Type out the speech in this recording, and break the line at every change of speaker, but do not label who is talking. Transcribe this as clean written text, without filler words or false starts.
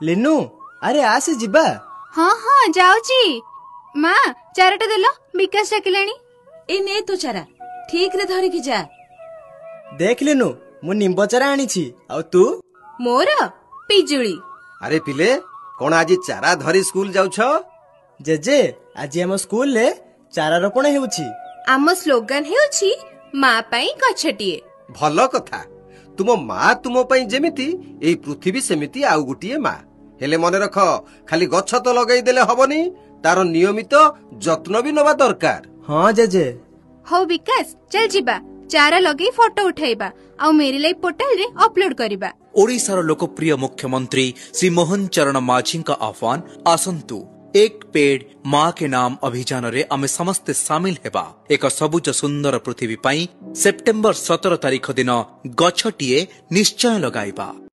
लिनु अरे आसे जिबा।
हाँ हाँ जाऊची। माँ चाराटा देल विकास डाकिलाणी।
ए ने तो चारा ठीक रे धरिकी जा।
देख लिनु मु निंब चारा आनीछि आ तू
मोर पिजुली।
अरे पिले कौन आज चारा धरी स्कूल जाउछ?
जेजे आज हम स्कूल ले चारा रोपण हेउछि।
आम स्लोगान हेउछि माँ पई गछटिए।
भल कथा। तुम माँ तुम पई जेमिति एई पृथ्वी सेमिति आउ गुटिए माँ। हेले मने रख खाली गछ तो लगई देले हबनी, तार नियमित जत्न भी नबा दरकार।
हाँ जेजे।
हो विकास चल जिबा चारा लगे फोटो उठाइबा आ मेरी लाइव पोर्टल रे अपलोड करिबा।
ओडिशार लोकप्रिय मुख्यमंत्री श्री मोहन चरण माझी का आह्वान आसंतु एक पेड़ माँ के नाम अभियान रे आमे समस्ते सामिल हेबा। एक सबुज सुंदर पृथ्वी पाई सेप्टेम्बर 17 तारिख दिन गछटिए निश्चय लगाइबा।